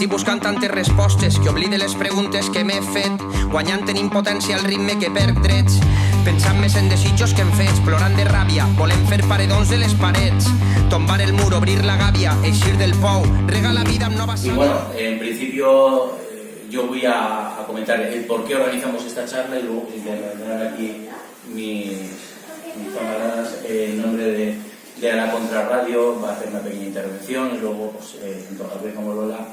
Estic buscant tantes respostes que oblide les preguntes que m'he fet, guanyant en impotència al ritme que perc drets, pensant més en desitjos que en fets, plorant de ràbia, volem fer paredons de les parets, tombar el mur, obrir la gàbia, eixir del pou, regar la vida amb noves... Y bueno, en principio yo voy a comentar el por qué organizamos esta charla y luego intervendrán aquí mis camaradas en nombre de la Contrarradio, va a hacer una pequeña intervención y luego pues, tanto Gabriel como Lola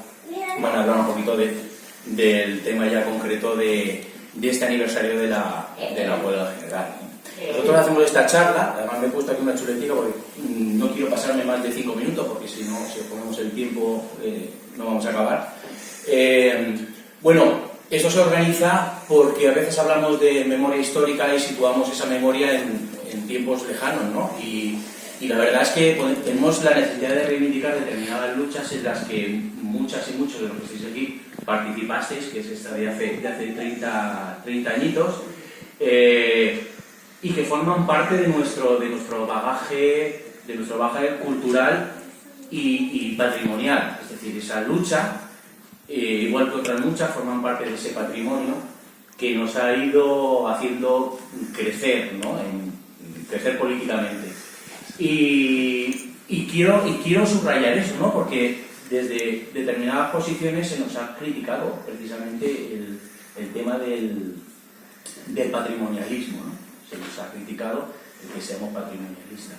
van a hablar un poquito del tema ya concreto de este aniversario de la huelga general. Nosotros hacemos esta charla, además me he puesto aquí una chuletica porque no quiero pasarme más de 5 minutos porque si no, si ponemos el tiempo no vamos a acabar. Bueno, esto se organiza porque a veces hablamos de memoria histórica y situamos esa memoria en tiempos lejanos, ¿no? Y la verdad es que tenemos la necesidad de reivindicar determinadas luchas en las que muchas y muchos de los que estáis aquí participasteis, que es esta de hace 30 añitos, y que forman parte de nuestro bagaje cultural y patrimonial. Es decir, esa lucha, igual que otras muchas, forman parte de ese patrimonio que nos ha ido haciendo crecer, ¿no? Crecer políticamente. Y quiero subrayar eso, ¿no? Porque desde determinadas posiciones se nos ha criticado precisamente el tema del patrimonialismo, ¿no? Se nos ha criticado el que seamos patrimonialistas.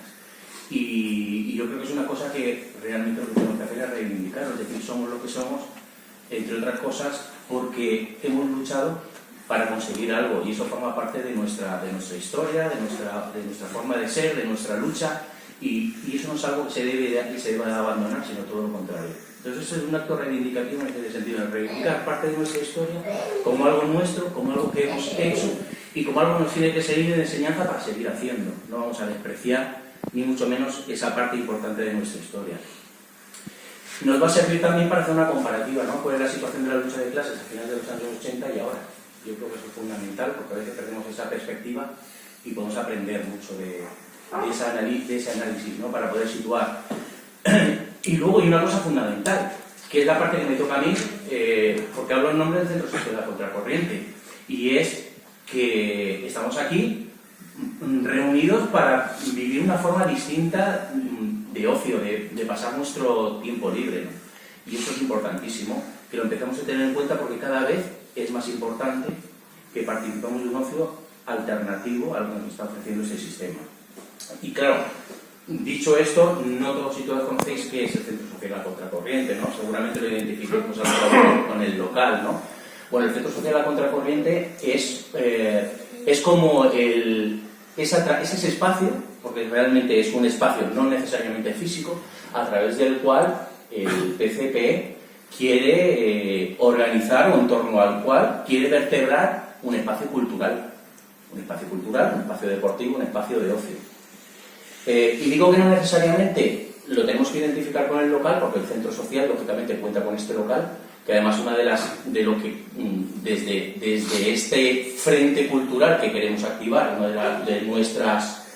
Y yo creo que es una cosa que realmente lo que tenemos que hacer es reivindicar, es decir, somos lo que somos, entre otras cosas, porque hemos luchado para conseguir algo, y eso forma parte de nuestra historia, de nuestra forma de ser, de nuestra lucha, y eso no es algo que se debe abandonar, sino todo lo contrario. Entonces eso es un acto reivindicativo en este sentido, de reivindicar parte de nuestra historia como algo nuestro, como algo que hemos hecho, y como algo nos tiene que servir de enseñanza para seguir haciendo. No vamos a despreciar, ni mucho menos, esa parte importante de nuestra historia. Nos va a servir también para hacer una comparativa, ¿no? ¿Cuál es la situación de la lucha de clases a finales de los años 80 y ahora? Yo creo que eso es fundamental porque a veces perdemos esa perspectiva y podemos aprender mucho de ese análisis, ¿no? Para poder situar. Y luego hay una cosa fundamental, que es la parte que me toca a mí, porque hablo en nombre del Centro Social de la Contracorriente, y es que estamos aquí reunidos para vivir una forma distinta de ocio, de pasar nuestro tiempo libre, ¿no? Y eso es importantísimo, que lo empecemos a tener en cuenta porque cada vez es más importante que participemos de un ocio alternativo a lo que nos está ofreciendo este sistema. Y claro, dicho esto, no todos y todas conocéis qué es el Centro Social de la Contracorriente, ¿no? Seguramente lo identifiquemos con el local, ¿no? Bueno, el Centro Social de la Contracorriente es como es ese espacio, porque realmente es un espacio no necesariamente físico, a través del cual el PCP quiere organizar, o en torno al cual quiere vertebrar un espacio cultural, un espacio deportivo, un espacio de ocio. Y digo que no necesariamente lo tenemos que identificar con el local, porque el centro social, lógicamente, cuenta con este local, que además desde este frente cultural que queremos activar, una de nuestras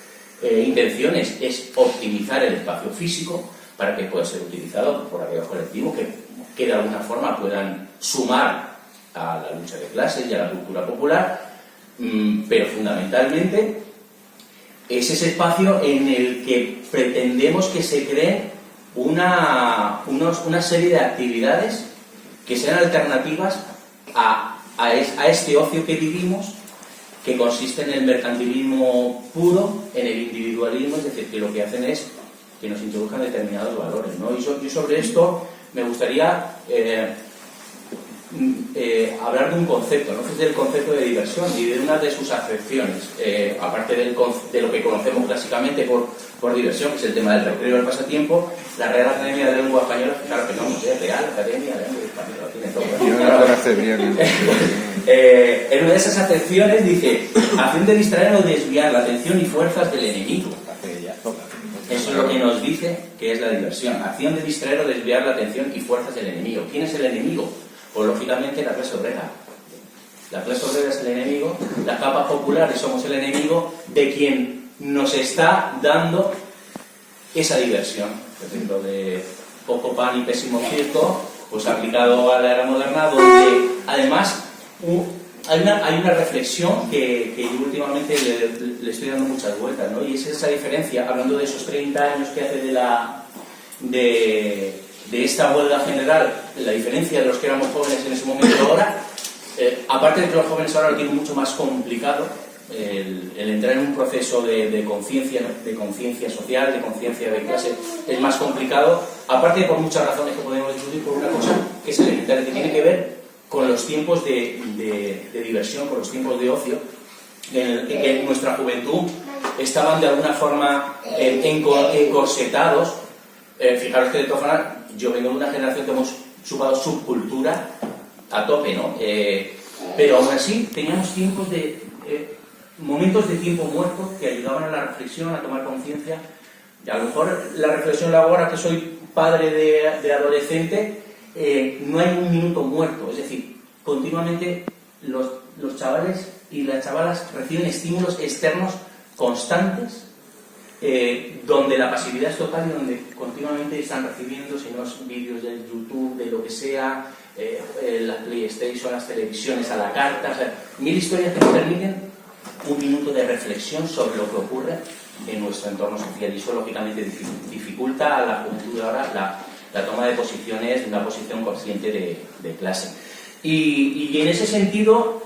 intenciones es optimizar el espacio físico para que pueda ser utilizado por aquellos colectivos que de alguna forma puedan sumar a la lucha de clases y a la cultura popular, pero fundamentalmente es ese espacio en el que pretendemos que se cree una serie de actividades que sean alternativas a este ocio que vivimos, que consiste en el mercantilismo puro, en el individualismo, es decir, que lo que hacen es que nos introduzcan determinados valores, ¿no? Y yo sobre esto me gustaría hablar de un concepto, ¿no? Que es del concepto de diversión y de una de sus acepciones, aparte de lo que conocemos clásicamente por diversión, que es el tema del recreo y el pasatiempo. La Real Academia de Lengua Española, claro que no, Real Academia de Lengua Española, tiene todo. Yo no lo conoce bien. En una de esas acepciones dice: acción de distraer o desviar la atención y fuerzas del enemigo. Eso es lo que nos dice que es la diversión. Acción de distraer o desviar la atención y fuerzas del enemigo. ¿Quién es el enemigo? Pues lógicamente la clase obrera. La clase obrera es el enemigo, las capas populares somos el enemigo de quien nos está dando esa diversión. Por ejemplo, de poco pan y pésimo circo, pues aplicado a la era moderna, donde además hay una reflexión que yo últimamente le estoy dando muchas vueltas, ¿no? Y es esa diferencia, hablando de esos 30 años que hace de esta huelga general, la diferencia de los que éramos jóvenes en ese momento ahora, aparte de que los jóvenes ahora lo tienen mucho más complicado, el entrar en un proceso de conciencia, ¿no? De conciencia social, de conciencia de clase, es más complicado, aparte de por muchas razones que podemos discutir, por una cosa que es elemental, que tiene que ver con los tiempos de diversión, con los tiempos de ocio, en que en nuestra juventud estaban de alguna forma encorsetados. Fijaros que de todas formas, yo vengo de una generación que hemos chupado subcultura a tope, ¿no? Pero aún así teníamos tiempos momentos de tiempo muerto que ayudaban a la reflexión, a tomar conciencia. Y a lo mejor la reflexión la hago ahora que soy padre de adolescente, no hay un minuto muerto, es decir, continuamente los chavales y las chavalas reciben estímulos externos constantes, donde la pasividad es total y donde continuamente están recibiendo, si no es vídeos de YouTube, de lo que sea, las PlayStation, las televisiones a la carta, o sea, 1000 historias que nos permiten un minuto de reflexión sobre lo que ocurre en nuestro entorno social, y eso lógicamente dificulta a la juventud de ahora la toma de posiciones, de una posición consciente de clase. Y en ese sentido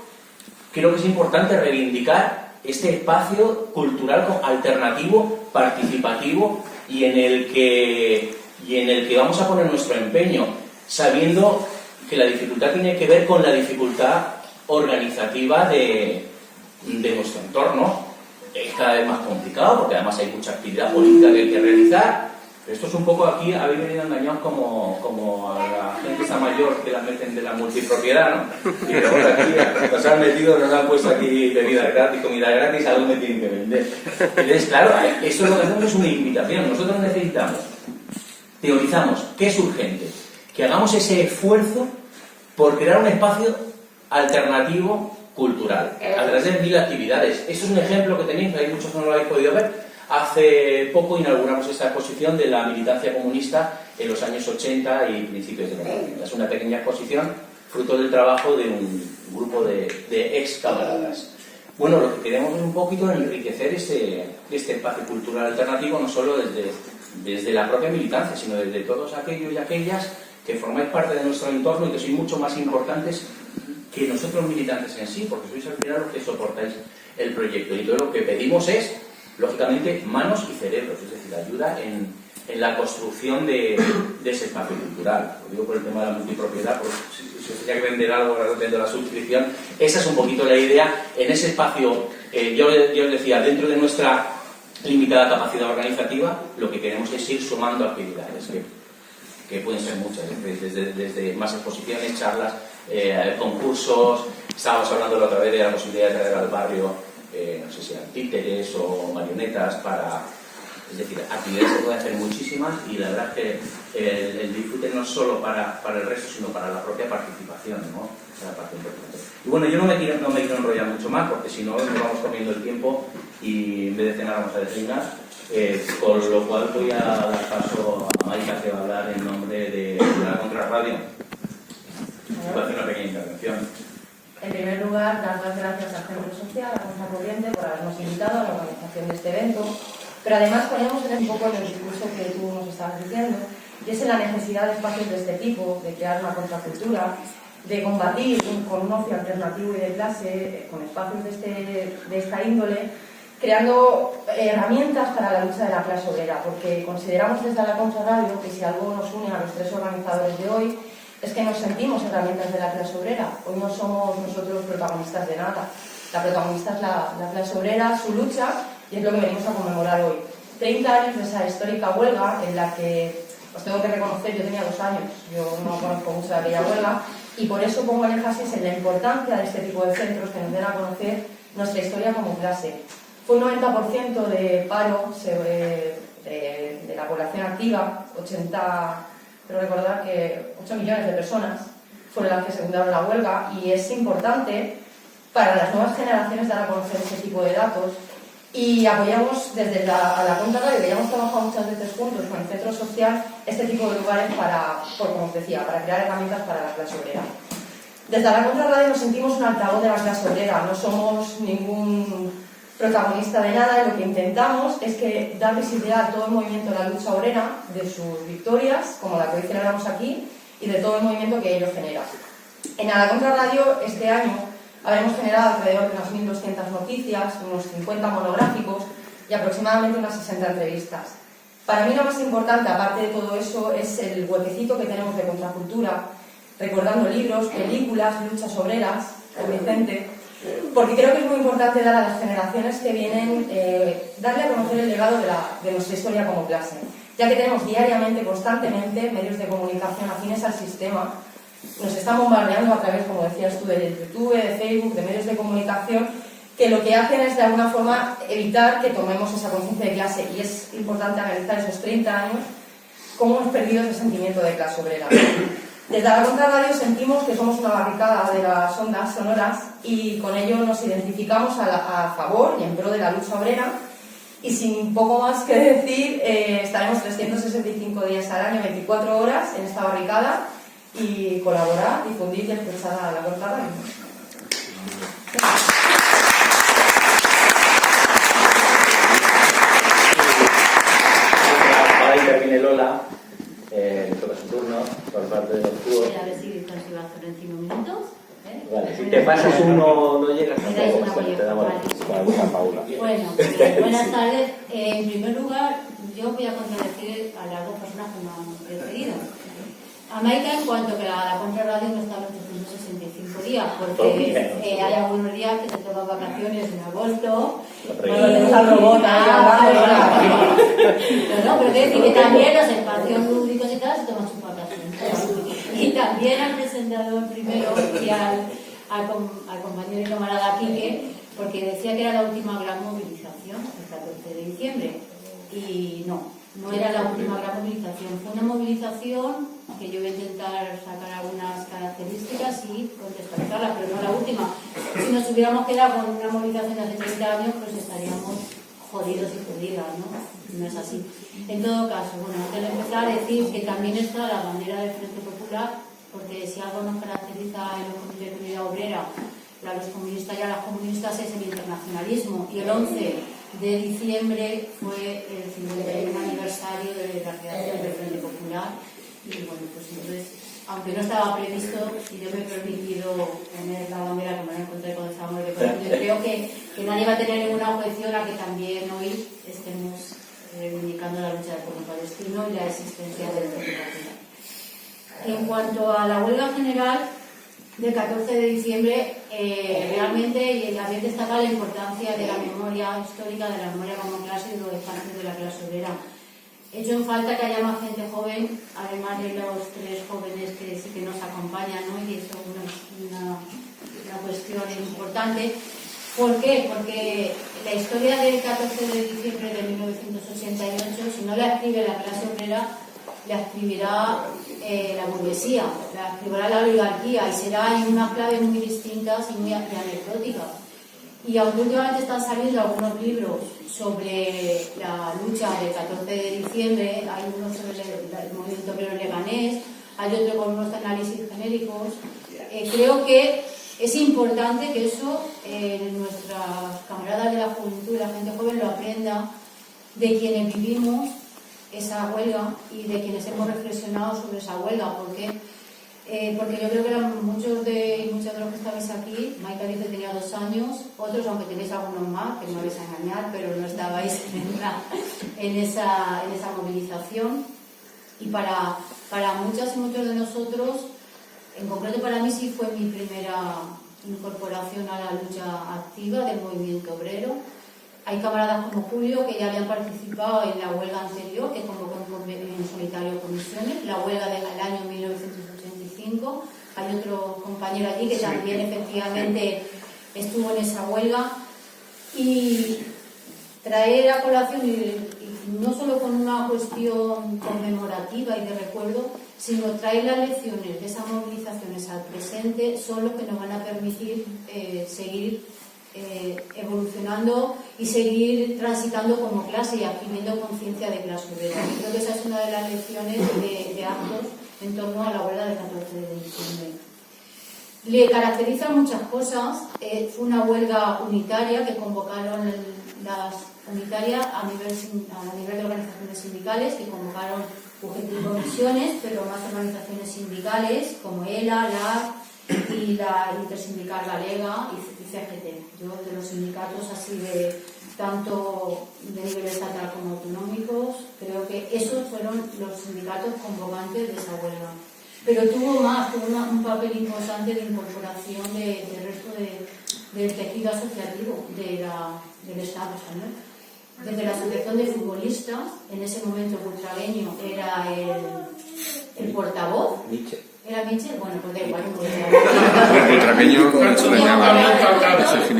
creo que es importante reivindicar este espacio cultural alternativo, participativo, y en el que vamos a poner nuestro empeño, sabiendo que la dificultad tiene que ver con la dificultad organizativa de nuestro entorno. Es cada vez más complicado porque además hay mucha actividad política que hay que realizar. Esto es un poco, aquí habéis venido engañados como a la gente esta mayor que la meten de la multipropiedad, ¿no? Y luego aquí nos han metido, nos han puesto aquí bebida gratis, comida gratis, algo me tienen que vender. Entonces, claro, eso lo que hacemos es una invitación. Nosotros necesitamos, teorizamos, ¿qué es urgente? Que hagamos ese esfuerzo por crear un espacio alternativo cultural, a través de 1000 actividades. Esto es un ejemplo que tenéis, hay muchos que no lo habéis podido ver. Hace poco inauguramos esta exposición de la militancia comunista en los años 80 y principios de los 90. Es una pequeña exposición fruto del trabajo de un grupo de ex camaradas. Bueno, lo que queremos es un poquito enriquecer este espacio cultural alternativo, no solo desde la propia militancia, sino desde todos aquellos y aquellas que formáis parte de nuestro entorno y que sois mucho más importantes que nosotros militantes en sí, porque sois al final los que soportáis el proyecto. Y todo lo que pedimos es, lógicamente, manos y cerebros, es decir, ayuda en la construcción de ese espacio cultural. Lo digo por el tema de la multipropiedad, porque si os tenía que vender algo, vendo la suscripción. Esa es un poquito la idea. En ese espacio, yo os decía, dentro de nuestra limitada capacidad organizativa, lo que queremos es ir sumando actividades, que pueden ser muchas, desde más exposiciones, charlas, concursos. Estábamos hablando la otra vez de la posibilidad de traer al barrio, no sé si eran títeres o marionetas, es decir, actividades se pueden hacer muchísimas, y la verdad es que el disfrute no es solo para el resto, sino para la propia participación, ¿no? Esa es la parte importante. Y bueno, yo no me quiero enrollar mucho más, porque si no nos vamos comiendo el tiempo y en vez de cenar vamos a desayunar, con lo cual voy a dar paso a Maika, que va a hablar en nombre de la Contrarradio. Voy a hacer una pequeña intervención. En primer lugar, dar las gracias al Centro Social, a Contra Corriente, por habernos invitado a la organización de este evento, pero además poníamos un poco en el discurso que tú nos estabas diciendo, y es en la necesidad de espacios de este tipo, de crear una contracultura, de combatir con un ocio alternativo y de clase, con espacios de esta índole, creando herramientas para la lucha de la clase obrera, porque consideramos desde la Contrarradio que si algo nos une a los tres organizadores de hoy, es que nos sentimos herramientas de la clase obrera. Hoy no somos nosotros protagonistas de nada. La protagonista es la clase obrera, su lucha, y es lo que venimos a conmemorar hoy. 30 años de esa histórica huelga en la que, os tengo que reconocer, yo tenía 2 años, yo no conozco mucho de aquella huelga, y por eso pongo el énfasis en la importancia de este tipo de centros que nos den a conocer nuestra historia como clase. Fue un 90% de paro de la población activa, pero recordar que 8 millones de personas fueron las que secundaron la huelga, y es importante para las nuevas generaciones dar a conocer este tipo de datos, y apoyamos desde la Contra Radio, que ya hemos trabajado muchas veces juntos con el Centro Social, este tipo de lugares como os decía, para crear herramientas para la clase obrera. Desde la Contra Radio nos sentimos un altavoz de la clase obrera, no somos ningún protagonista de nada, y lo que intentamos es que dar visibilidad a todo el movimiento de la lucha obrera, de sus victorias, como la que hoy celebramos aquí, y de todo el movimiento que ello genera. En la Contra Radio este año habremos generado alrededor de unas 1.200 noticias, unos 50 monográficos y aproximadamente unas 60 entrevistas. Para mí lo más importante, aparte de todo eso, es el huequecito que tenemos de contracultura, recordando libros, películas, luchas obreras, con Vicente, porque creo que es muy importante dar a las generaciones que vienen, darle a conocer el legado de nuestra historia como clase, ya que tenemos diariamente, constantemente, medios de comunicación afines al sistema. Nos están bombardeando a través, como decías tú, de YouTube, de Facebook, de medios de comunicación, que lo que hacen es de alguna forma evitar que tomemos esa conciencia de clase, y es importante analizar esos 30 años, cómo hemos perdido ese sentimiento de clase obrera. Desde la Contra Radio sentimos que somos una barricada de las ondas sonoras y con ello nos identificamos a favor y en pro de la lucha obrera, y sin poco más que decir, estaremos 365 días al año, 24 horas en esta barricada, y colaborar, difundir y escuchar a la Contra Radio. Ahora interviene Lola, le toca su turno por parte de los tubos. A ver si consigo hacer en 5 minutos. Vale, si te pasas uno, no llegas Me dais una tampoco, te colleja, damos vale. una Paula. Bueno, buenas tardes. En primer lugar, yo voy a contradecir a las dos personas que me han precedido. A Maika, en cuanto que la Contra Radio no está en 865 días, porque hay algunos días que se toman vacaciones en agosto. No, pero quiero decir que también los espacios públicos y tal se toman sus vacaciones. Y también al presentador primero y al compañero y camarada Quique, porque decía que era la última gran movilización, el 14 de diciembre. Y no era la última gran movilización. Fue una movilización que yo voy a intentar sacar algunas características y contextualizarlas, pero no la última. Si nos hubiéramos quedado con una movilización de hace 30 años, pues estaríamos jodidos y jodidas, ¿no? No es así. En todo caso, bueno, antes de empezar a decir que también está la bandera del Frente Popular, porque si algo nos caracteriza en los comités de comunidad obrera, a los comunistas y a las comunistas, es el internacionalismo. Y el 11 de diciembre fue el 51 aniversario de la creación del Frente Popular. Y bueno, pues entonces, aunque no estaba previsto, y yo me he permitido tener la bandera, que me la encontré cuando estábamos de colegio, yo creo que nadie va a tener ninguna objeción a que también hoy estemos reivindicando la lucha del pueblo palestino y la existencia del Frente Popular. En cuanto a la huelga general del 14 de diciembre, realmente y también destaca la importancia de la memoria histórica, de la memoria como clase y de los espacios de la clase obrera. He hecho en falta que haya más gente joven, además de los 3 jóvenes que sí que nos acompañan, ¿no? Y eso es una cuestión importante. ¿Por qué? Porque la historia del 14 de diciembre de 1988, si no la escribe la clase obrera, la escribirá la burguesía, la escribirá la oligarquía, y será en unas claves muy distintas y muy anecdóticas. Y aunque últimamente están saliendo algunos libros sobre la lucha del 14 de diciembre, hay uno sobre el movimiento obrero leganés, hay otro con unos análisis genéricos, creo que es importante que eso nuestras camaradas de la juventud y la gente joven lo aprenda, de quienes vivimos esa huelga y de quienes hemos reflexionado sobre esa huelga. Porque yo creo que eran muchos de los que estabais aquí. Maika dice que tenía 2 años, otros, aunque tenéis algunos más, que no vais a engañar, pero no estabais en esa movilización. Y para muchas y muchos de nosotros, en concreto para mí sí fue mi primera incorporación a la lucha activa del movimiento obrero. Hay camaradas como Julio que ya habían participado en la huelga anterior, que convocó en solitario comisiones, la huelga del año 1985. Hay otro compañero allí que también efectivamente estuvo en esa huelga. Y traer a colación, y no solo con una cuestión conmemorativa y de recuerdo, sino traer las lecciones de esas movilizaciones al presente, son los que nos van a permitir seguir evolucionando y seguir transitando como clase y adquiriendo conciencia de clase obrera. Creo que esa es una de las lecciones de actos en torno a la huelga del 14 de diciembre. Le caracterizan muchas cosas. Fue una huelga unitaria que convocaron las unitarias a nivel de organizaciones sindicales, que convocaron UGT y comisiones, pero más organizaciones sindicales como ELA, LAC y la Intersindical Galega y CGT. Yo, de los sindicatos así de tanto de nivel estatal como autonómicos, creo que esos fueron los sindicatos convocantes de esa huelga. Pero tuvo un papel importante de incorporación del resto del tejido asociativo del Estado español. Desde la Asociación de Futbolistas, en ese momento el butragueño era el portavoz. Nietzsche. ¿Era Nietzsche? Bueno, pues da igual. El butragueño se le llama.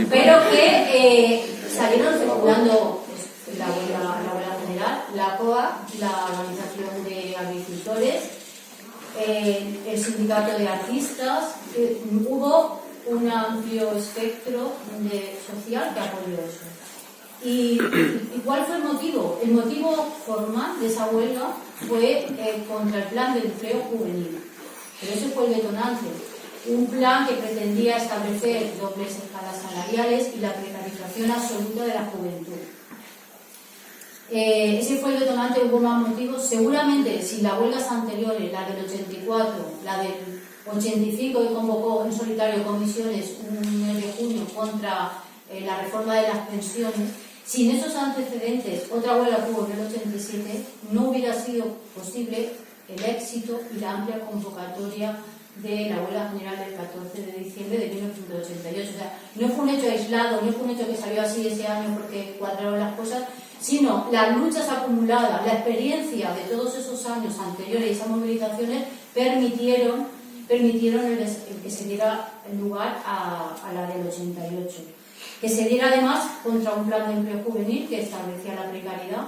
Pero que salieron circulando pues, la huelga general, la COA, la Organización de Agricultores, el Sindicato de Artistas. Hubo un amplio espectro social que apoyó eso. ¿Y cuál fue el motivo? El motivo formal de esa huelga fue contra el plan de empleo juvenil. Pero ese fue el detonante. Un plan que pretendía establecer dobles escalas salariales y la precarización absoluta de la juventud. Ese fue el detonante, hubo más motivos. Seguramente, si las huelgas anteriores, la del 84, la del 85 que convocó en solitario comisiones un mes de junio contra la reforma de las pensiones, sin esos antecedentes, otra huelga que hubo en el 87, no hubiera sido posible el éxito y la amplia convocatoria de la huelga general del 14 de diciembre de 1988. O sea, no fue un hecho aislado, no fue un hecho que salió así ese año porque cuadraron las cosas, sino las luchas acumuladas, la experiencia de todos esos años anteriores y esas movilizaciones permitieron el que se diera lugar a la del 88. Que se diera además contra un plan de empleo juvenil que establecía la precariedad.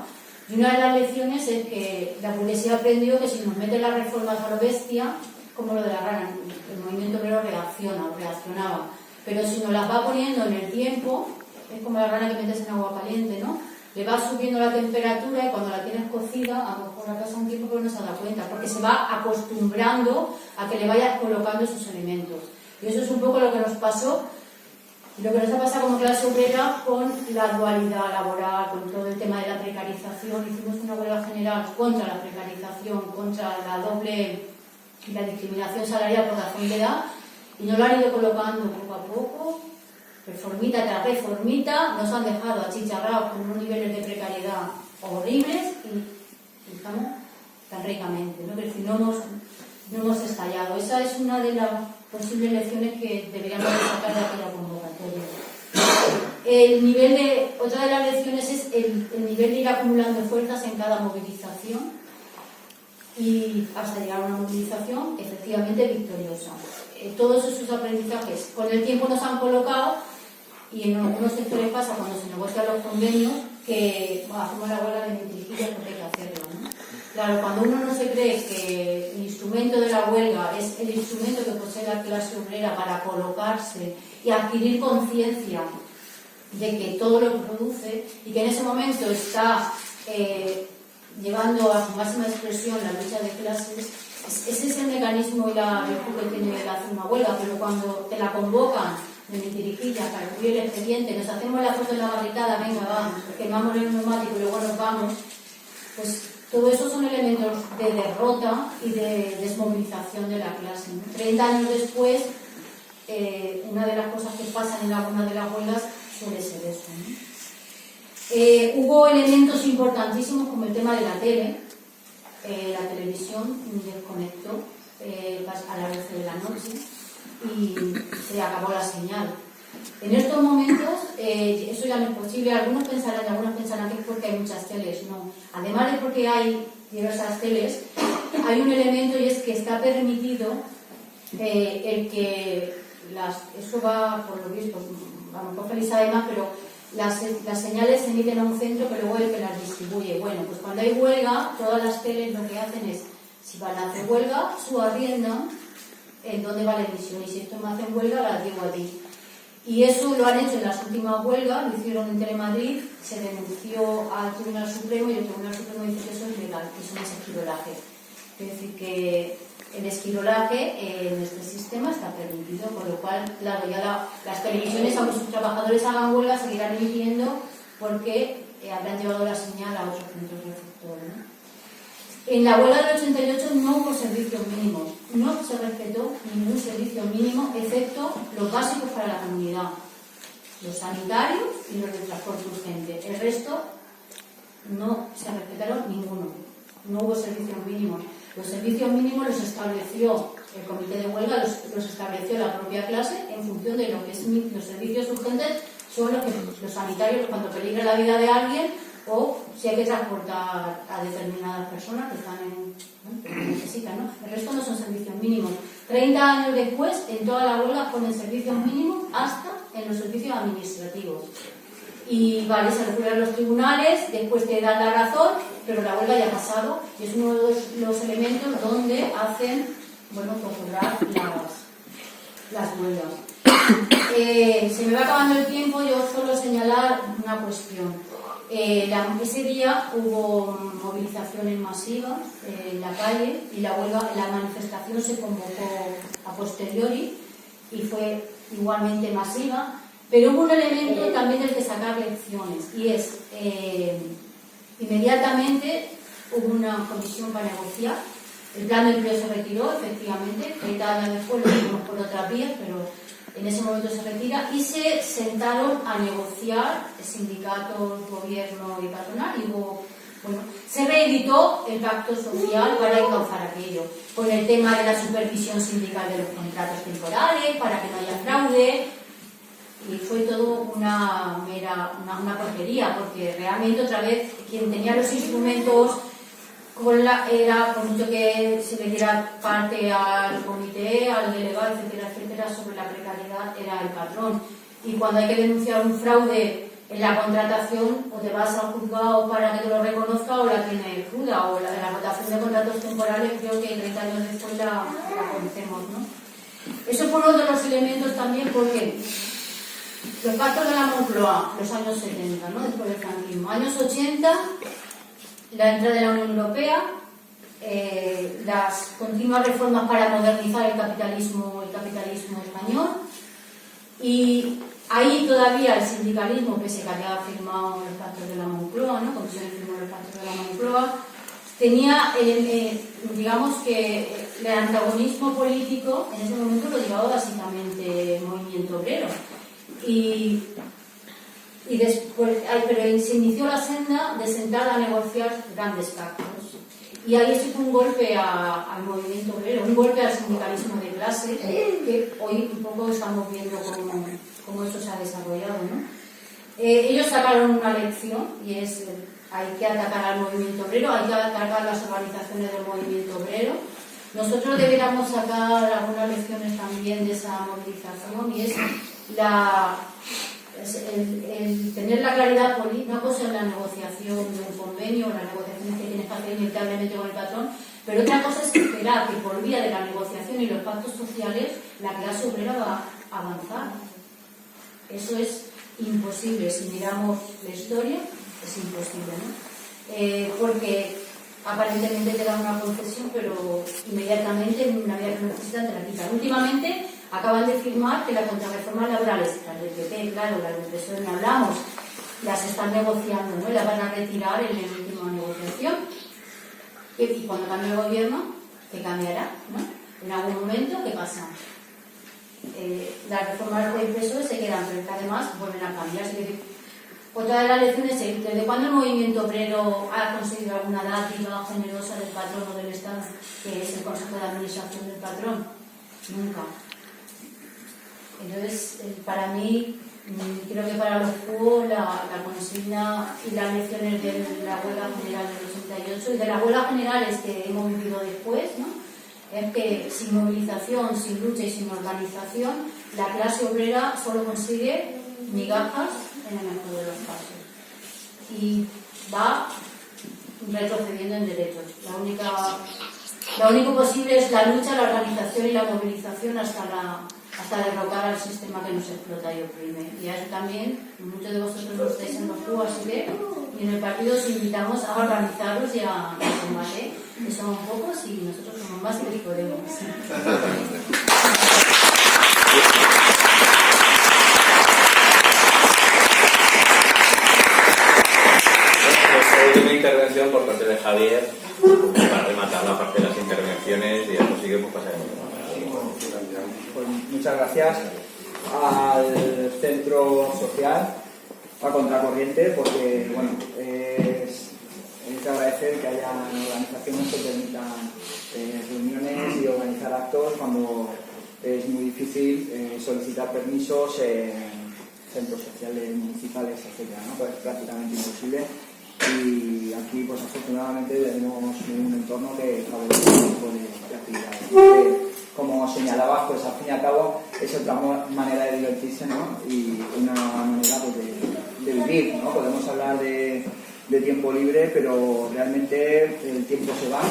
Y una de las lecciones es que la burguesía aprendió que si nos meten las reformas a lo bestia, como lo de la rana, el movimiento obrero reaccionaba. Pero si nos las va poniendo en el tiempo, es como la rana que metes en agua caliente, ¿no? Le vas subiendo la temperatura y cuando la tienes cocida, a lo mejor la pasa un tiempo pero no se da cuenta, porque se va acostumbrando a que le vayas colocando esos elementos. Y eso es un poco lo que nos pasó. Y lo que nos ha pasado como clase obrera con la dualidad laboral, con todo el tema de la precarización. Hicimos una huelga general contra la precarización, contra la doble y la discriminación salarial por razón de edad, y nos lo han ido colocando poco a poco, reformita tras reformita, nos han dejado achicharrados con unos niveles de precariedad horribles y estamos tan ricamente, ¿no? Pero si no hemos estallado. Esa es una de las posibles lecciones que deberíamos sacar de aquella convocatoria. Otra de las lecciones es el nivel de ir acumulando fuerzas en cada movilización y hasta llegar a una movilización efectivamente victoriosa. Todos esos aprendizajes con el tiempo nos han colocado, y en algunos sectores pasa cuando se negocian los convenios que hacemos la huelga de mentirijillas porque hay que hacerlo, ¿no? Claro, cuando uno no se cree que el instrumento de la huelga es el instrumento que posee la clase obrera para colocarse y adquirir conciencia de que todo lo que produce y que en ese momento está llevando a su máxima expresión la lucha de clases, ese es el mecanismo y la virtud que tiene la hacer una huelga. Pero cuando te la convocan de mentirijillas para cubrir el expediente, nos hacemos la foto en la barricada, venga, vamos, quemamos el neumático y luego nos vamos, pues todo eso son elementos de derrota y de desmovilización de la clase, ¿no? 30 años después, una de las cosas que pasan en algunas de las huelgas suele ser eso, ¿no? Hubo elementos importantísimos como el tema de la tele. La televisión desconectó a las 12 de la noche y se acabó la señal. En estos momentos eso ya no es posible. Algunos pensarán que es porque hay muchas teles. No, además de porque hay diversas teles, hay un elemento, y es que está permitido el que eso va por lo visto, a lo mejor Félix sabe más, pero las señales se emiten a un centro que luego es el que las distribuye. Bueno, pues cuando hay huelga, todas las teles lo que hacen es, si van a hacer huelga, su arrienda en dónde va la emisión, y si esto me hacen huelga, las digo a ti. Y eso lo han hecho en las últimas huelgas, lo hicieron en Telemadrid, se denunció al Tribunal Supremo y el Tribunal Supremo dice que eso es legal, que eso no es esquirolaje. Es decir, que el esquirolaje en este sistema está permitido, con lo cual, claro, ya las televisiones, aunque sus trabajadores hagan huelga, seguirán emitiendo porque habrán llevado la señal a otros centros receptores, ¿no? En la huelga del 88 no hubo servicios mínimos, no se respetó ningún servicio mínimo excepto los básicos para la comunidad, los sanitarios y los de transporte urgente. El resto no se respetaron ninguno, no hubo servicios mínimos. Los servicios mínimos los estableció el comité de huelga, los estableció la propia clase en función de lo que es los servicios urgentes, son los sanitarios cuando peligra la vida de alguien o si hay que transportar a determinadas personas que están que necesitan, ¿no? El resto no son servicios mínimos. 30 años después, en toda la huelga ponen servicios mínimos hasta en los servicios administrativos. Y vale, se recurre a los tribunales, después te dan la razón, pero la huelga ya ha pasado y es uno de los elementos donde hacen, bueno, procurar las huelgas. Se me va acabando el tiempo, yo solo señalar una cuestión. Ese día hubo movilizaciones masivas en la calle y la manifestación se convocó a posteriori y fue igualmente masiva, pero hubo un elemento también del que sacar lecciones y es inmediatamente hubo una comisión para negociar. El plan de empleo se retiró, efectivamente, 30 años después lo vimos por otras vías, pero en ese momento se retira y se sentaron a negociar sindicatos, gobierno y patronal y se reeditó el pacto social para encauzar aquello, con el tema de la supervisión sindical de los contratos temporales, para que no haya fraude, y fue todo una porquería, porque realmente otra vez quien tenía los instrumentos era, por mucho que se le diera parte al comité, al delegado, etcétera, sobre la precariedad, era el patrón. Y cuando hay que denunciar un fraude en la contratación, o te vas al juzgado para que te lo reconozca, o la tiene cruda, o la de la rotación de contratos temporales, creo que 30 años después la conocemos, ¿no? Eso fue uno de los elementos también, porque los pactos de la Moncloa, los años 70, ¿no? Después del franquismo, años 80, la entrada de la Unión Europea, las continuas reformas para modernizar el capitalismo español, y ahí todavía el sindicalismo, pese a que había firmado los pactos de la Moncloa, ¿no? Comisión firmó los pactos de la Moncloa, tenía, digamos que el antagonismo político en ese momento lo llevaba básicamente el movimiento obrero. Y después, pero se inició la senda de sentar a negociar grandes pactos. Y ahí se fue un golpe al movimiento obrero, un golpe al sindicalismo de clase, que hoy un poco estamos viendo cómo esto se ha desarrollado, ¿no? Ellos sacaron una lección y es hay que atacar al movimiento obrero, hay que atacar las organizaciones del movimiento obrero. Nosotros deberíamos sacar algunas lecciones también de esa movilización y es el tener la claridad política. Una cosa es la negociación de un convenio, las negociaciones que tienes que hacer inevitablemente con el patrón, pero otra cosa es esperar que por vía de la negociación y los pactos sociales la clase obrera va a avanzar. Eso es imposible, si miramos la historia es imposible, ¿no? Porque aparentemente te dan una concesión, pero inmediatamente en una vida que necesitan te la quitan. Últimamente acaban de firmar que las contrarreformas laborales, las del PP, claro, las del PSOE no hablamos, las están negociando, ¿no? Las van a retirar en la última negociación. Y cuando cambie el gobierno, ¿qué cambiará? ¿No? En algún momento, ¿qué pasa? Las reformas del PSOE se quedan, pero que además vuelven a cambiar. Otra de las lecciones es, ¿desde cuándo el movimiento obrero ha conseguido alguna dádiva generosa del patrón o del Estado, que es el Consejo de Administración del Patrón? Nunca. Entonces, para mí, creo que para los FUO la consigna y las lecciones de la huelga general del 88 y de las huelgas generales que hemos vivido después, ¿no? Es que sin movilización, sin lucha y sin organización, la clase obrera solo consigue migajas en el mejor de los casos y va retrocediendo en derechos. Lo único posible es la lucha, la organización y la movilización hasta hasta derrocar al sistema que nos explota y oprime. Y a eso también, muchos de vosotros no estáis en los clubes, así que, y en el partido os invitamos a organizarlos y a combatir, que somos pocos y nosotros somos más que podemos. Última intervención por parte de Javier para rematar la parte de las intervenciones y después sigue pues pasaremos. Pues muchas gracias al Centro Social, a Contracorriente, porque bueno, es de agradecer que haya organizaciones que permitan reuniones y organizar actos cuando es muy difícil solicitar permisos en centros sociales, municipales, etc., ¿no? Pues es prácticamente imposible. Y aquí, pues afortunadamente, tenemos un entorno que favorece este tipo de actividades. Como señalabas, pues al fin y al cabo es otra manera de divertirse, ¿no? Y una manera pues, de vivir, ¿no? Podemos hablar de tiempo libre, pero realmente el tiempo se va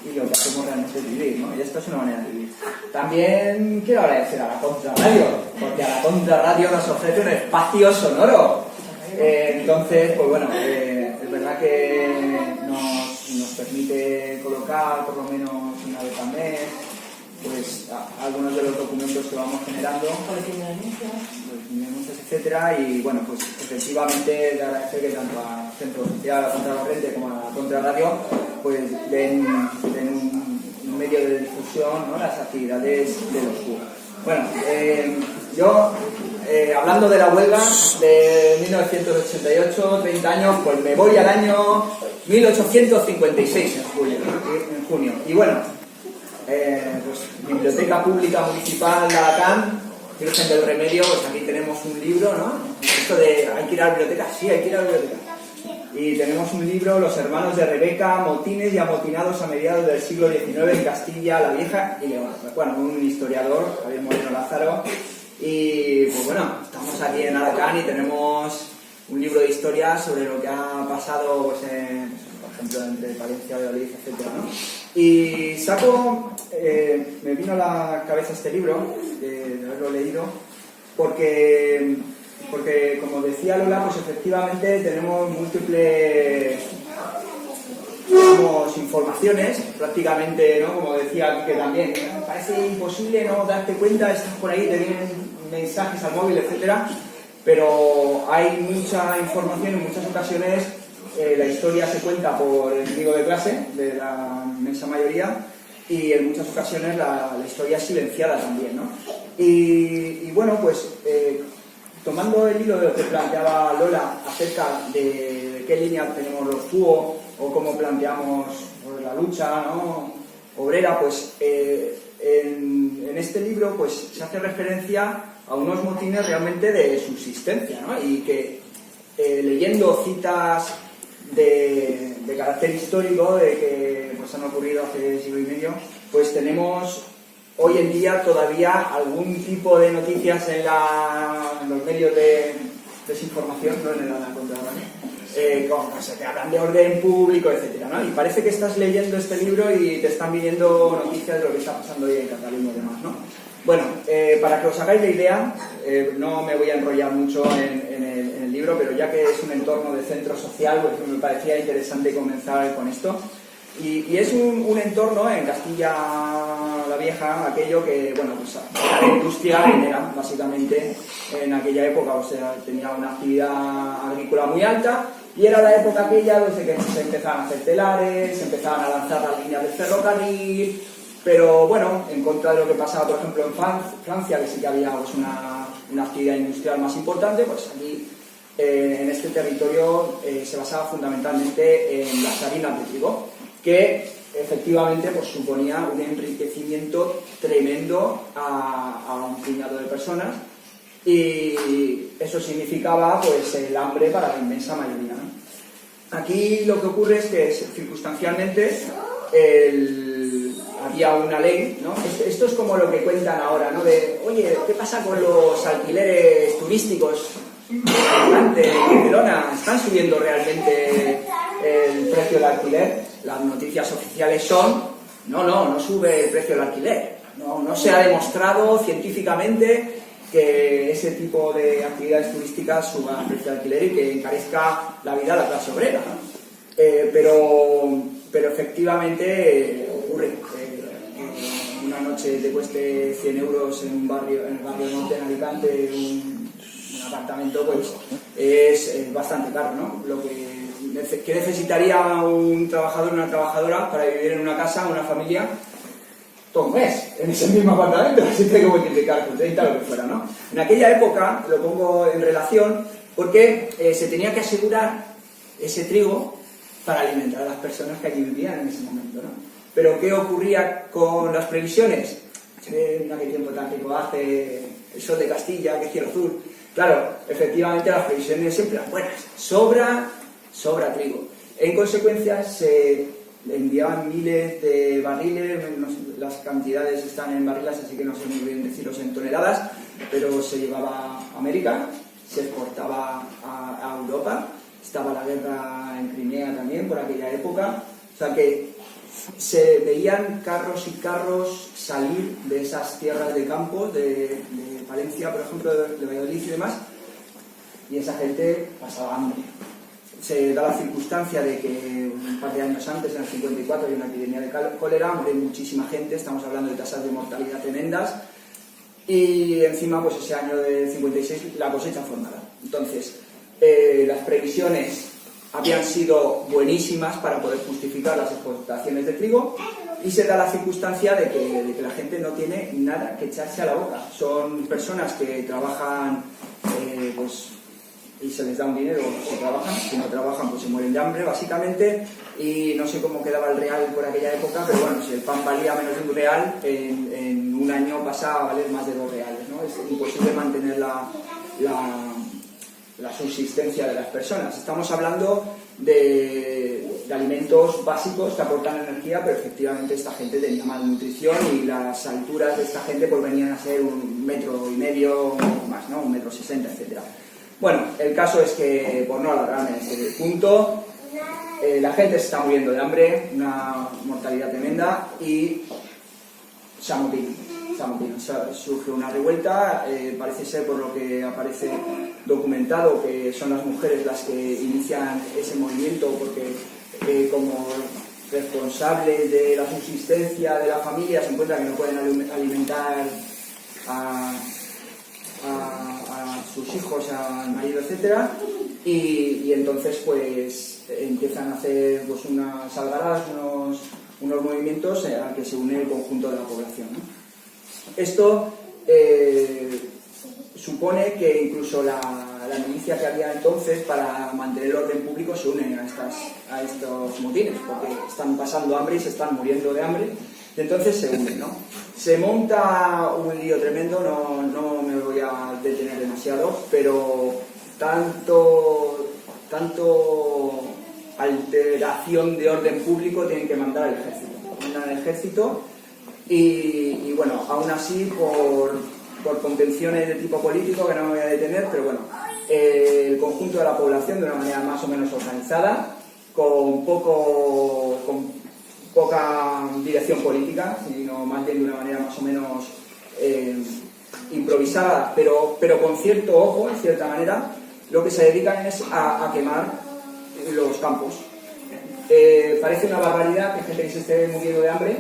y lo que hacemos realmente es vivir, ¿no? Y esto es una manera de vivir. También quiero agradecer a la Contrarradio, porque a la Contrarradio nos ofrece un espacio sonoro. Entonces, pues bueno, es verdad que nos permite colocar por lo menos una vez al mes pues algunos de los documentos que vamos generando, denuncias, etcétera, y bueno, pues efectivamente de agradecer que tanto al Centro Social, a la Contracorriente como a la Contrarradio pues den un medio de difusión, ¿no?, las actividades de los clubes. Bueno, yo hablando de la huelga de 1988, 30 años, pues me voy al año 1856 en junio. Y bueno, pues Biblioteca Pública Municipal de Alacant, Virgen del Remedio, pues aquí tenemos un libro, ¿no? Esto de ¿hay que ir a la biblioteca? Sí, hay que ir a la biblioteca. Y tenemos un libro, Los hermanos de Rebeca, motines y amotinados a mediados del siglo XIX en Castilla la Vieja y León. Bueno, un historiador, Javier Moreno Lázaro. Y pues bueno, estamos aquí en Alacant y tenemos un libro de historia sobre lo que ha pasado, pues, por ejemplo, entre Palencia, Valladolid, etc., ¿no? Y me vino a la cabeza este libro, de haberlo leído, porque como decía Lola, pues efectivamente tenemos múltiples, digamos, informaciones, prácticamente, ¿no? Como decía que también, me parece imposible no darte cuenta, estás por ahí, te vienen mensajes al móvil, etcétera, pero hay mucha información, en muchas ocasiones la historia se cuenta por el enemigo de clase, de la inmensa mayoría, y en muchas ocasiones la historia es silenciada también, ¿no? Y bueno, pues tomando el hilo de lo que planteaba Lola acerca de qué línea tenemos los TUO o cómo planteamos la lucha, ¿no?, obrera, pues en este libro pues se hace referencia a unos motines realmente de subsistencia, ¿no? Y que leyendo citas de carácter histórico de que pues han ocurrido hace siglo y medio, pues tenemos hoy en día todavía algún tipo de noticias en los medios de desinformación, no en la Contrarradio, como se te hablan de orden público, etcétera, ¿no? Y parece que estás leyendo este libro y te están viniendo noticias de lo que está pasando hoy en Cataluña y demás, ¿no? Bueno, para que os hagáis la idea, no me voy a enrollar mucho en el libro, pero ya que es un entorno de centro social, pues me parecía interesante comenzar con esto. Y es un entorno en Castilla la Vieja, aquello que, bueno, pues la industria minera, básicamente, en aquella época, o sea, tenía una actividad agrícola muy alta, y era la época aquella desde que se empezaban a hacer telares, se empezaban a lanzar las líneas del ferrocarril, pero bueno, en contra de lo que pasaba, por ejemplo, en Francia, que sí que había pues, una actividad industrial más importante, pues aquí en este territorio se basaba fundamentalmente en las harinas de trigo, que efectivamente pues, suponía un enriquecimiento tremendo a un puñado de personas, y eso significaba pues, el hambre para la inmensa mayoría, ¿no? Aquí lo que ocurre es que circunstancialmente había una ley, ¿no? Esto es como lo que cuentan ahora, ¿no? De, oye, ¿qué pasa con los alquileres turísticos en Barcelona? ¿Están subiendo realmente el precio del alquiler? Las noticias oficiales son, no sube el precio del alquiler. No se ha demostrado científicamente que ese tipo de actividades turísticas suba el precio de alquiler y que encarezca la vida de la clase obrera, ¿no? Pero efectivamente ocurre. Una noche te cueste 100 euros en el barrio norte en Alicante, un apartamento, pues es bastante caro, ¿no? ¿Qué necesitaría un trabajador o una trabajadora para vivir en una casa, una familia, todo un mes, en ese mismo apartamento? Así que hay que multiplicar con 30 lo que fuera, ¿no? En aquella época, lo pongo en relación, porque se tenía que asegurar ese trigo para alimentar a las personas que allí vivían en ese momento, ¿no? Pero ¿qué ocurría con las previsiones? En aquel tiempo tan rico hace el sol de Castilla, que cielo azul. Claro, efectivamente las previsiones siempre eran buenas. Sobra trigo. En consecuencia se enviaban miles de barriles, las cantidades están en barriles, así que no sé muy bien decirlos en toneladas, pero se llevaba a América, se exportaba a Europa, estaba la guerra en Crimea también por aquella época, o sea que se veían carros y carros salir de esas tierras de campo, de Valencia, por ejemplo, de Valladolid y demás, y esa gente pasaba hambre. Se da la circunstancia de que un par de años antes, en el 54, hay una epidemia de cólera, muere muchísima gente, estamos hablando de tasas de mortalidad tremendas, y encima, pues ese año del 56, la cosecha fue mala. Entonces, las previsiones habían sido buenísimas para poder justificar las exportaciones de trigo, y se da la circunstancia de que la gente no tiene nada que echarse a la boca. Son personas que trabajan pues, y se les da un dinero si trabajan, si no trabajan pues se mueren de hambre básicamente, y no sé cómo quedaba el real por aquella época, pero bueno, si el pan valía menos de un real, en un año pasa a valer más de 2 reales, ¿no? Es imposible mantener la subsistencia de las personas. Estamos hablando de alimentos básicos que aportan energía, pero efectivamente esta gente tenía malnutrición y las alturas de esta gente pues venían a ser 1,5 metros más, ¿no? 1,60 m, etc. Bueno, el caso es que, por no alargarme en este punto, la gente se está muriendo de hambre, una mortalidad tremenda, y se amotina. Surge una revuelta, parece ser, por lo que aparece documentado, que son las mujeres las que inician ese movimiento, porque como responsables de la subsistencia de la familia se encuentran que no pueden alimentar a sus hijos, al marido, etcétera, y entonces pues empiezan a hacer pues unas algaradas, unos movimientos al que se une el conjunto de la población, ¿no? Esto supone que incluso la milicia que había entonces para mantener el orden público se une a estos motines, porque están pasando hambre y se están muriendo de hambre, y entonces se unen, ¿no? Se monta un lío tremendo, no me voy a detener demasiado, pero tanto alteración de orden público tienen que mandar al ejército. Mandan al ejército y bueno, aún así por contenciones de tipo político, que no me voy a detener, pero bueno, el conjunto de la población, de una manera más o menos organizada, con poca dirección política, sino más bien de una manera más o menos improvisada, pero con cierto ojo, en cierta manera, lo que se dedican es a quemar los campos. Parece una barbaridad que gente que se esté muriendo de hambre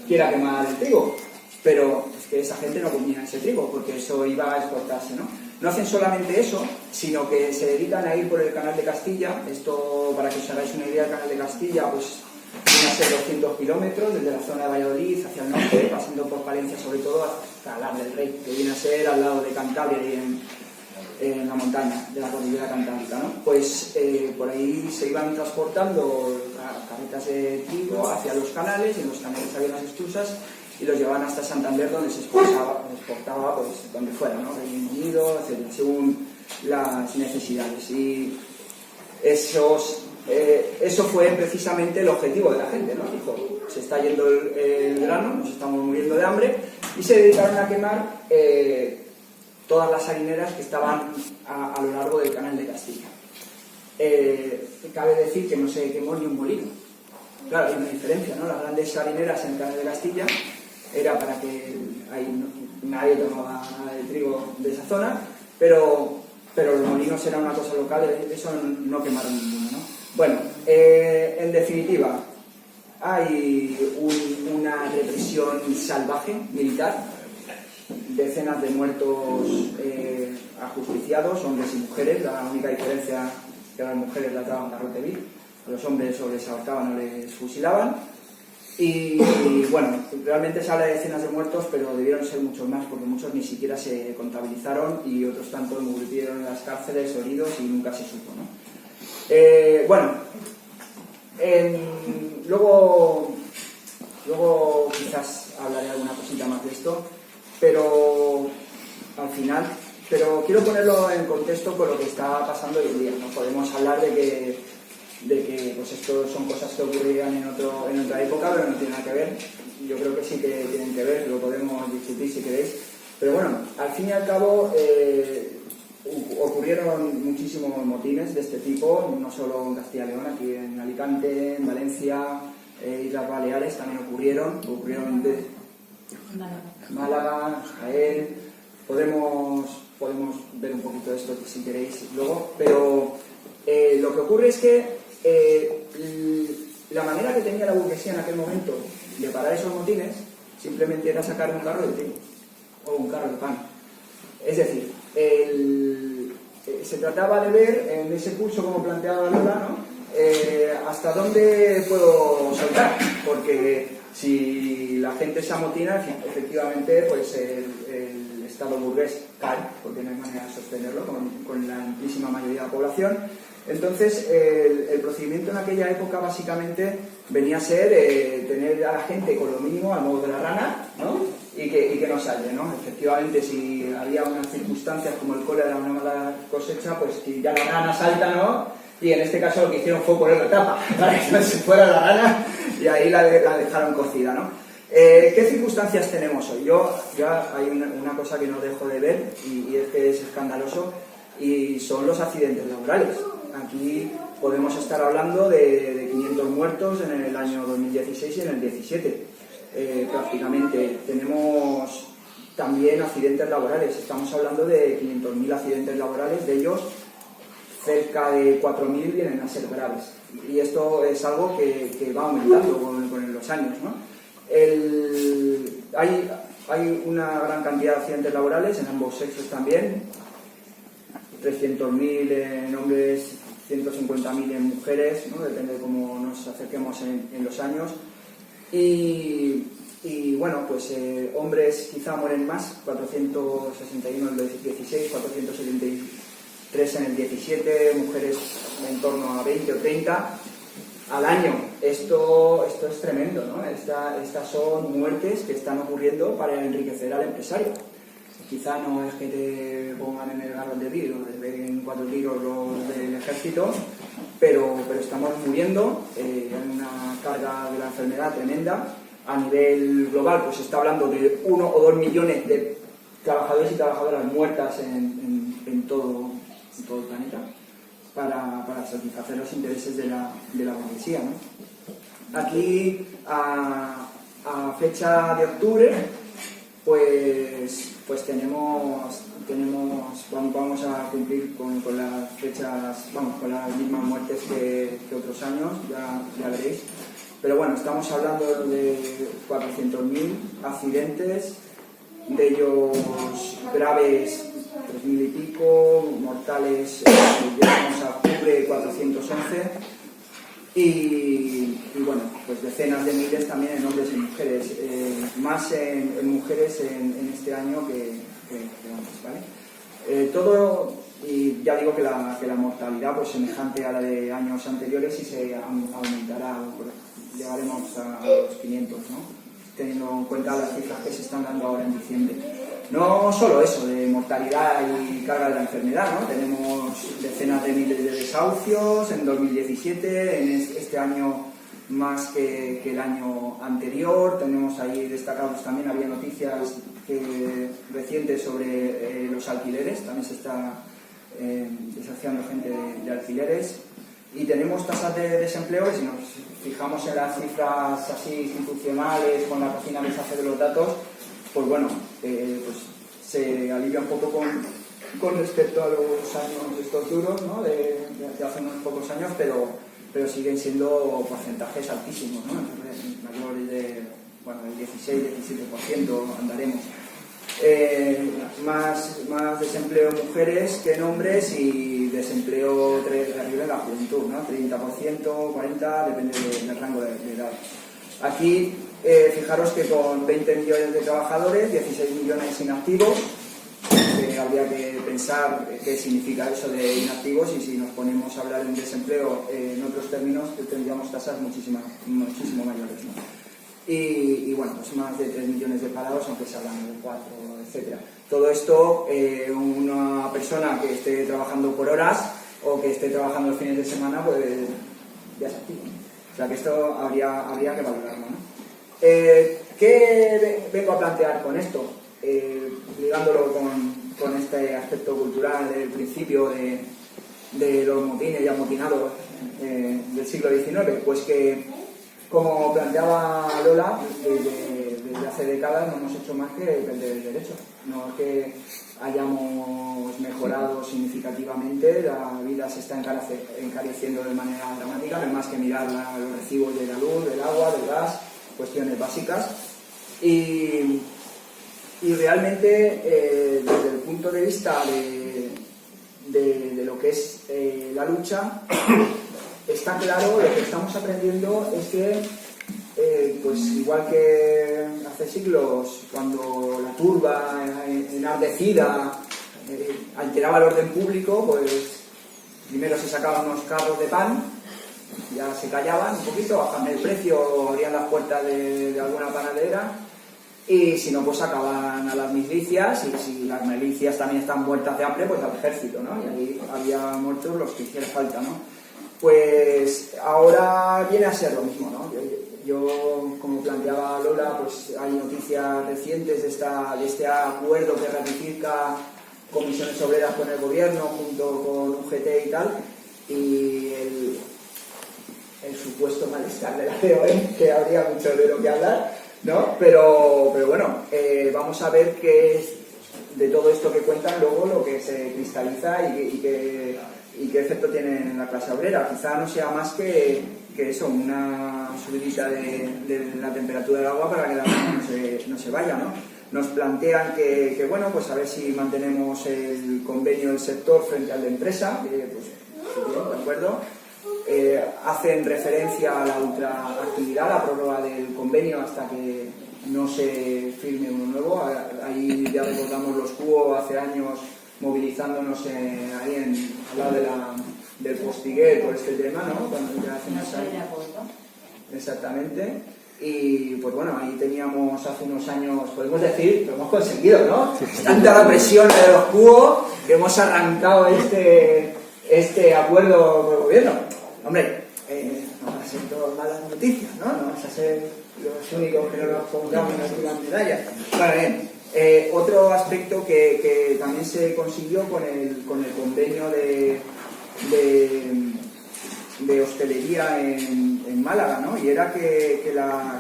quiera quemar el trigo, pero es que esa gente no comía ese trigo, porque eso iba a exportarse, ¿no? No hacen solamente eso, sino que se dedican a ir por el Canal de Castilla. Esto, para que os hagáis una idea, el Canal de Castilla pues viene a ser 200 kilómetros desde la zona de Valladolid hacia el norte, pasando por Palencia sobre todo hasta Lar del Rey, que viene a ser al lado de Cantabria y en la montaña de la cordillera cantábrica, ¿no? Pues por ahí se iban transportando carretas de trigo hacia los canales, y en los canales había unas esclusas y los llevaban hasta Santander, donde se exportaba pues donde fuera, ¿no? Reino Unido, etcétera, según las necesidades. Y eso fue precisamente el objetivo de la gente, ¿no? Dijo, se está yendo el grano, nos estamos muriendo de hambre, y se dedicaron a quemar todas las harineras que estaban a lo largo del Canal de Castilla. Cabe decir que no se quemó ni un molino. Claro, hay una diferencia, ¿no? Las grandes harineras en el Canal de Castilla era para que ahí nadie tomaba nada de trigo de esa zona, pero los molinos eran una cosa local, eso no quemaron ninguno, ¿no? Bueno, en definitiva, hay una represión salvaje militar, decenas de muertos ajusticiados, hombres y mujeres. La única diferencia es que a las mujeres las daban garrote vil, a los hombres o les ahorcaban o les fusilaban. Y bueno, realmente se habla de decenas de muertos, pero debieron ser muchos más, porque muchos ni siquiera se contabilizaron y otros tantos murieron en las cárceles, heridos, y nunca se supo, ¿no? Bueno, luego quizás hablaré alguna cosita más de esto, pero al final, pero quiero ponerlo en contexto con lo que está pasando hoy en día. No podemos hablar de que pues esto son cosas que ocurrían en otra época, pero no tiene nada que ver. Yo creo que sí que tienen que ver, lo podemos discutir si queréis. Pero bueno, al fin y al cabo ocurrieron muchísimos motines de este tipo, no solo en Castilla y León, aquí en Alicante, en Valencia, Islas Baleares también ocurrieron de Málaga, Jaén. Podemos ver un poquito de esto si queréis luego, pero lo que ocurre es que la manera que tenía la burguesía en aquel momento de parar esos motines simplemente era sacar un carro de trigo o un carro de pan. Es decir, se trataba de ver en ese curso, como planteaba Lola, ¿no? Hasta dónde puedo saltar, porque si la gente se amotina, efectivamente, pues el Estado burgués cae, porque no hay manera de sostenerlo con la amplísima mayoría de la población. Entonces, el procedimiento en aquella época básicamente venía a ser tener a la gente con lo mínimo al modo de la rana, ¿no? Y que no salte, ¿no? Efectivamente, si había unas circunstancias como el cólera, una mala cosecha, pues que ya la rana salta, ¿no? Y en este caso lo que hicieron fue poner la tapa para que no se fuera la rana, y ahí la dejaron cocida, ¿no? ¿Qué circunstancias tenemos hoy? Ya hay una cosa que no dejo de ver, y es que es escandaloso, y son los accidentes laborales. Aquí podemos estar hablando de 500 muertos en el año 2016 y en el 17. Prácticamente tenemos también accidentes laborales. Estamos hablando de 500.000 accidentes laborales, de ellos cerca de 4.000 vienen a ser graves. Y esto es algo que va aumentando con los años, ¿no? Hay una gran cantidad de accidentes laborales en ambos sexos también. 300.000 en hombres, 150.000 en mujeres, ¿no? Depende de cómo nos acerquemos en los años. Y bueno, pues hombres quizá mueren más, 461 en el 16, 473 en el 17, mujeres en torno a 20 o 30 al año. Esto es tremendo, ¿no? Estas son muertes que están ocurriendo para enriquecer al empresario. Quizá no es que te pongan en el garrón de vidrio, les peguen 4 tiros los del ejército, pero estamos muriendo, hay una carga de la enfermedad tremenda. A nivel global, pues se está hablando de 1 o 2 millones de trabajadores y trabajadoras muertas en todo el planeta para satisfacer los intereses de la burguesía, ¿no? Aquí, a fecha de octubre, pues vamos a cumplir con las fechas, con las mismas muertes que otros años, ya veréis. Pero bueno, estamos hablando de 400.000 accidentes, de ellos graves 3.000 y pico, mortales llegamos a octubre 411 y bueno, pues decenas de miles también en hombres y mujeres, más en mujeres en este año que antes, ¿vale? Todo, y ya digo que la mortalidad pues semejante a la de años anteriores y se aumentará, llegaremos a los 500, ¿no? Teniendo en cuenta las cifras que se están dando ahora en diciembre. No solo eso, de mortalidad y carga de la enfermedad, ¿no? Tenemos decenas de miles de desahucios en 2017, en este año más que el año anterior. Tenemos ahí destacados también, había noticias recientes sobre los alquileres, también se está desahuciando gente de alquileres. y tenemos tasas de desempleo, y si nos fijamos en las cifras así institucionales, con la cocina que se hace de los datos, pues bueno, pues se alivia un poco con respecto a los años estos duros, ¿no? de hace unos pocos años, pero siguen siendo porcentajes altísimos, ¿no? Mayores de, bueno, el 16-17% andaremos. Más desempleo en mujeres que en hombres, y desempleo arriba en la juventud, ¿no? 30%, 40%, depende del rango de edad. Aquí, fijaros que con 20 millones de trabajadores, 16 millones inactivos, habría que pensar qué significa eso de inactivos, y si nos ponemos a hablar en desempleo en otros términos, tendríamos tasas muchísimo mayores, ¿no? Y bueno, pues más de 3 millones de parados, aunque se hablan de 4, etcétera. Todo esto, una persona que esté trabajando por horas o que esté trabajando los fines de semana, pues ya es activo, ¿no? O sea que esto habría que valorarlo, ¿no? ¿Qué vengo a plantear con esto? Ligándolo con este aspecto cultural del principio de los motines y amotinados del siglo XIX, pues que, como planteaba Lola, desde hace décadas no hemos hecho más que perder derechos. No es que hayamos mejorado significativamente, la vida se está encareciendo de manera dramática, no hay más que mirar los recibos de la luz, del agua, del gas, cuestiones básicas. Y realmente, desde el punto de vista de lo que es la lucha, está claro, lo que estamos aprendiendo es que, pues igual que hace siglos, cuando la turba enardecida alteraba el orden público, pues primero se sacaban unos carros de pan, ya se callaban un poquito, bajaban el precio, abrían las puertas de alguna panadera, y si no, pues sacaban a las milicias, y si las milicias también están muertas de hambre, pues al ejército, ¿no? Y ahí había muertos los que hiciera falta, ¿no? Pues ahora viene a ser lo mismo, ¿no? Yo, como planteaba Lola, pues hay noticias recientes de este acuerdo que ratifica Comisiones Obreras con el gobierno, junto con UGT y tal, y el supuesto malestar de la COE, que habría mucho de lo que hablar, ¿no? Pero bueno, vamos a ver qué es de todo esto que cuentan luego lo que se cristaliza y qué efecto tiene en la clase obrera. Quizá no sea más que eso, una subidita de la temperatura del agua para que la agua no se vaya, ¿no? Nos plantean que bueno, pues a ver si mantenemos el convenio del sector frente al de empresa, pues bien, de acuerdo. Hacen referencia a la ultraactividad, la prórroga del convenio hasta que no se firme uno nuevo. Ahí ya recordamos los CUO hace años movilizándonos ahí al lado del Postiguet por este tema, ¿no? Cuando ya exactamente. Y pues bueno, ahí teníamos hace unos años, podemos decir, lo hemos conseguido, ¿no? Tanta la presión de los CUO que hemos arrancado este acuerdo con el gobierno. Hombre, no van a ser todas malas noticias, ¿no? No vamos a ser los únicos que no nos pongamos aquí las medallas. Bueno, bien. Otro aspecto que también se consiguió con el convenio de hostelería en Málaga, ¿no? Y era que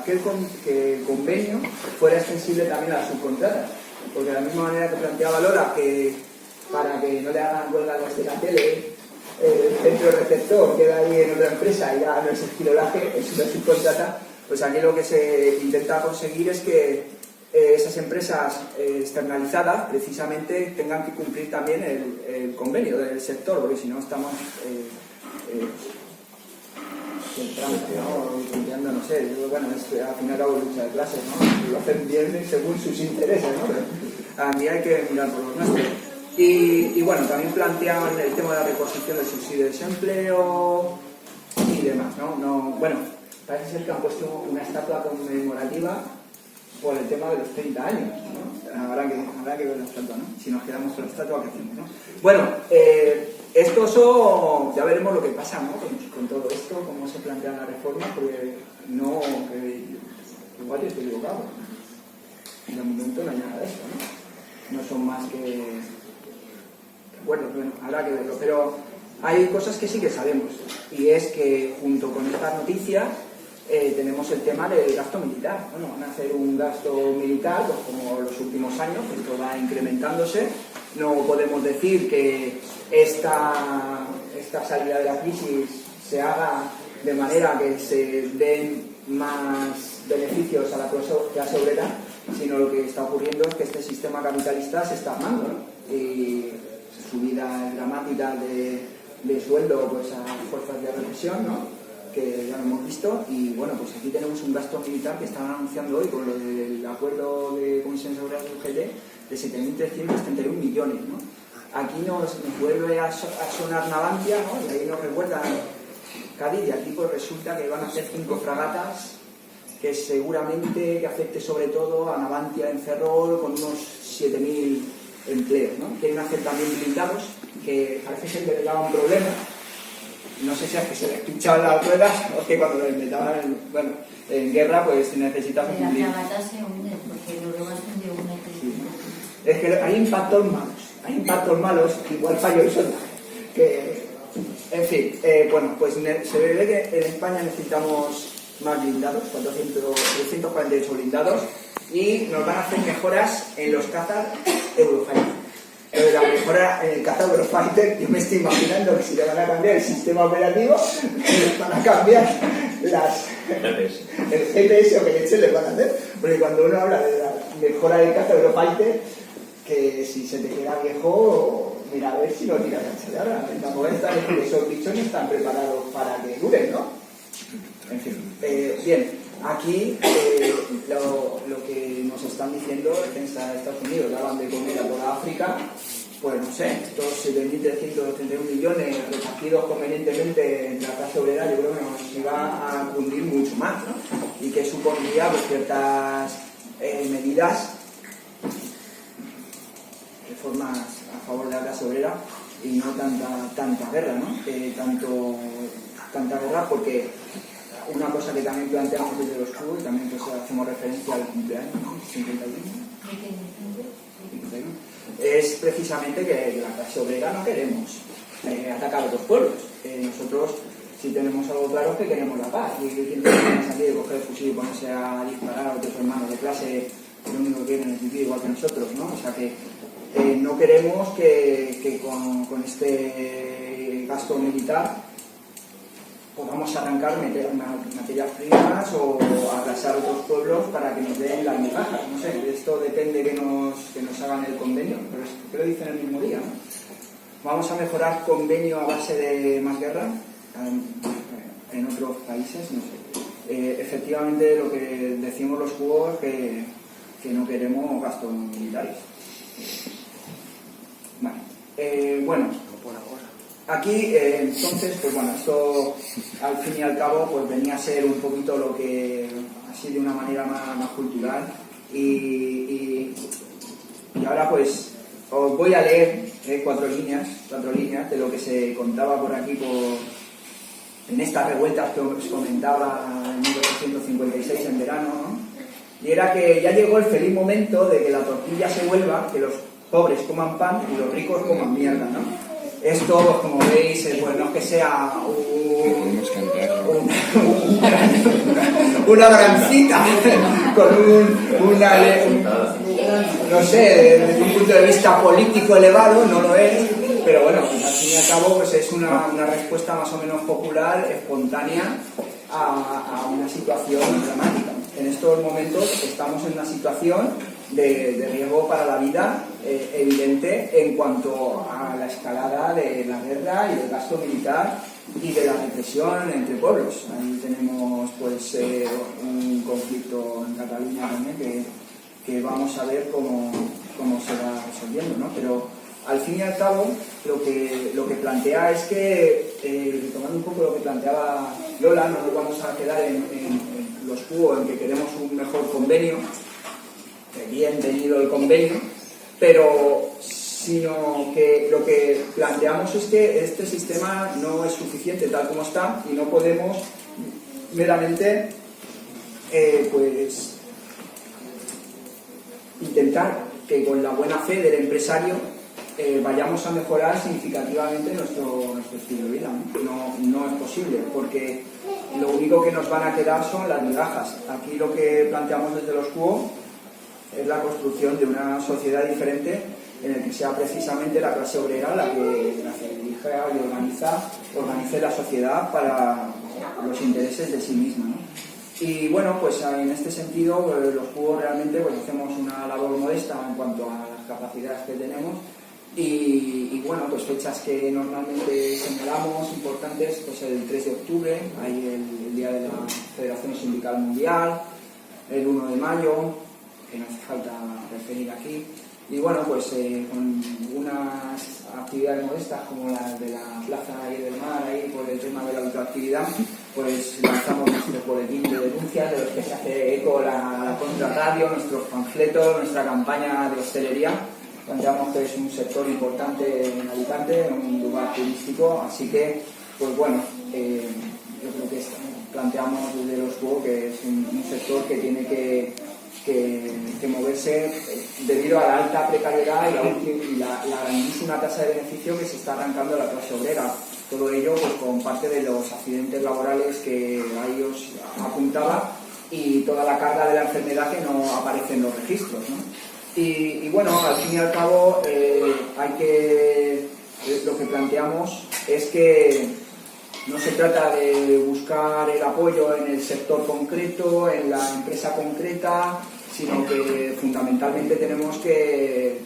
el convenio fuera extensible también a las subcontratas, porque de la misma manera que planteaba Lola, que para que no le hagan huelga los de la tele, el centro receptor queda ahí en otra empresa y ya no es esquilolaje, es una subcontrata, pues aquí lo que se intenta conseguir es que esas empresas externalizadas precisamente tengan que cumplir también el convenio del sector, porque si no estamos cambiando, no sé, bueno, al final hago lucha de clases, ¿no? Lo hacen bien según sus intereses, ¿no? Pero a mí hay que mirar por los nuestros. Y bueno, también plantean el tema de la reposición del subsidio de desempleo y demás, ¿no? Bueno, parece ser que han puesto una estatua conmemorativa por el tema de los 30 años, ¿no? Habrá que ver la estatua, ¿no? Si nos quedamos con la estatua, ¿qué hacemos, no? Bueno, ya veremos lo que pasa, ¿no? Con todo esto, cómo se plantean las reformas, porque igual yo estoy equivocado. De momento no hay nada de esto, ¿no? No son más que... Bueno, habrá que verlo, pero Hay cosas que sí que sabemos, y es que junto con estas noticias tenemos el tema del gasto militar. Bueno, van a hacer un gasto militar, pues como los últimos años, esto va incrementándose. No podemos decir que esta salida de la crisis se haga de manera que se den más beneficios a la clase obrera, sino lo que está ocurriendo es que este sistema capitalista se está armando, ¿no? Y subida dramática de sueldo pues a fuerzas de represión, ¿no? Que ya lo hemos visto, y bueno, pues aquí tenemos un gasto militar que estaban anunciando hoy con lo del acuerdo de Comisiones Obreras de UGT de 7.331 millones, ¿no? Aquí nos vuelve a sonar Navantia, ¿no? Y ahí nos recuerdan Cádiz, y aquí pues resulta que van a hacer 5 fragatas que seguramente que afecte sobre todo a Navantia en Ferrol con unos 7.000 empleos, ¿no? Quieren hacer también blindados, que parece ser que les daba un problema. No sé si es que se les pinchaban las ruedas o es que cuando les metaban en guerra pues necesitas un blindado. La fragata se hunde, porque luego se hunde una. Sí. Es que hay impactos malos, igual fallo el soldado. En fin, bueno, pues se ve que en España necesitamos más blindados, 348 blindados, y nos van a hacer mejoras en los cazas Eurofighter. La mejora en el caza Eurofighter, yo me estoy imaginando que si le van a cambiar el sistema operativo, les van a cambiar el GPS o que leche les van a hacer, porque cuando uno habla de la mejora del caza Eurofighter, que si se te queda viejo, mira a ver si lo tiras a ahora. Tampoco esos bichos no están preparados para que duren, ¿no? En fin, bien, aquí lo que nos están diciendo defensa de Estados Unidos, daban de comer a toda África, pues no sé, estos 7.331 millones repartidos convenientemente entre la clase obrera, yo creo que nos iba a cundir mucho más, ¿no? Y que supondría pues, ciertas medidas, reformas a favor de la clase obrera y no tanta guerra, ¿no? Tanta guerra, porque una cosa que también planteamos desde los clubes, y también pues, hacemos referencia al cumpleaños, ¿no? 51, es precisamente que la clase obrera no queremos atacar a otros pueblos. Nosotros sí tenemos algo claro, que queremos la paz, y que tenemos aquí de coger el fusil y ponerse a disparar a otros hermanos de clase, lo único que quieren es vivir igual que nosotros, ¿no? O sea que no queremos que con este gasto militar podamos arrancar materias primas o arrasar otros pueblos para que nos den las migajas. No sé, esto depende que nos hagan el convenio, pero es que lo dicen el mismo día, ¿no? Vamos a mejorar convenio a base de más guerra en otros países, no sé. Efectivamente, lo que decimos los juegos es que no queremos gastos militares. Vale. Bueno, aquí entonces, pues bueno, esto al fin y al cabo pues venía a ser un poquito lo que, así de una manera más cultural, y ahora pues os voy a leer 4 líneas de lo que se contaba por aquí en estas revueltas que os comentaba en 1856 en verano, ¿no? Y era que ya llegó el feliz momento de que la tortilla se vuelva, que los pobres coman pan y los ricos coman mierda, ¿no? Esto, como veis, pues no es que sea una grancita con no sé, desde un punto de vista político elevado, no lo es, pero bueno, al fin y al cabo pues es una respuesta más o menos popular, espontánea a una situación dramática. En estos momentos estamos en una situación de riesgo para la vida evidente en cuanto a la escalada de la guerra y del gasto militar y de la represión entre pueblos. Ahí tenemos pues un conflicto en Cataluña también que vamos a ver cómo se va resolviendo, ¿no? Pero al fin y al cabo lo que plantea es que, retomando un poco lo que planteaba Lola, no nos vamos a quedar en los jugos en que queremos un mejor convenio, bienvenido el convenio, pero sino que lo que planteamos es que este sistema no es suficiente tal como está y no podemos meramente pues intentar que con la buena fe del empresario vayamos a mejorar significativamente nuestro estilo de vida, no es posible, porque lo único que nos van a quedar son las migajas. Aquí lo que planteamos desde los QO es la construcción de una sociedad diferente en el que sea precisamente la clase obrera la que dirija y organice la sociedad para los intereses de sí misma, ¿no? Y bueno, pues en este sentido los QO realmente pues hacemos una labor modesta en cuanto a las capacidades que tenemos y bueno, pues fechas que normalmente señalamos importantes, pues el 3 de octubre, hay el Día de la Federación Sindical Mundial, el 1 de mayo, que no hace falta referir aquí. Y bueno, pues con unas actividades modestas como las de la Plaza Ayer del Mar, ahí por el tema de la ultraactividad, pues lanzamos nuestro boletín de denuncias de los que se hace eco la contrarradio, nuestros panfletos, nuestra campaña de hostelería. Planteamos que es un sector importante en Alicante, un lugar turístico, así que, pues bueno, yo creo que planteamos desde los QO que es un sector que tiene que moverse debido a la alta precariedad y la grandísima tasa de beneficio que se está arrancando a la clase obrera. Todo ello pues con parte de los accidentes laborales que ahí os apuntaba y toda la carga de la enfermedad que no aparece en los registros, ¿no? Y bueno, al fin y al cabo lo que planteamos es que no se trata de buscar el apoyo en el sector concreto, en la empresa concreta, sino que fundamentalmente tenemos que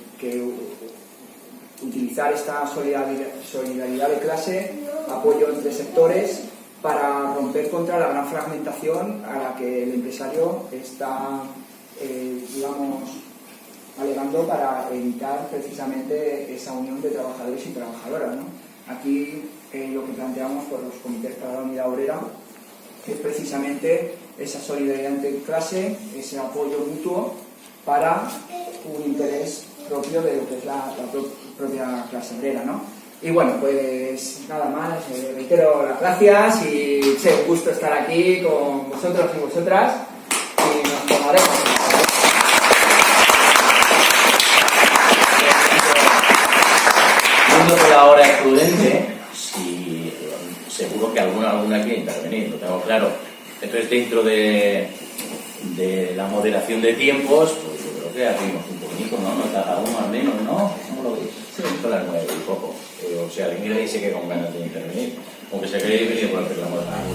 utilizar esta solidaridad de clase, apoyo entre sectores, para romper contra la gran fragmentación a la que el empresario está, alegando para evitar precisamente esa unión de trabajadores y trabajadoras, ¿no? Aquí lo que planteamos por los comités para la unidad obrera es precisamente esa solidaridad entre clase, ese apoyo mutuo para un interés propio de lo que es la propia clase obrera, ¿no? Y bueno, pues nada más, reitero las gracias y un gusto estar aquí con vosotros y vosotras y nos tomaremos. Viendo que la hora es prudente, si seguro que alguna quiere intervenir, lo tengo claro. Entonces, dentro de la moderación de tiempos, pues yo creo que abrimos un poquito, ¿no? Nos da uno al menos, ¿no? ¿Cómo lo veis? Sí. Son las 9 y poco. O sea, alguien que dice que con ganas de intervenir, aunque se cree venir por hacer la moderación.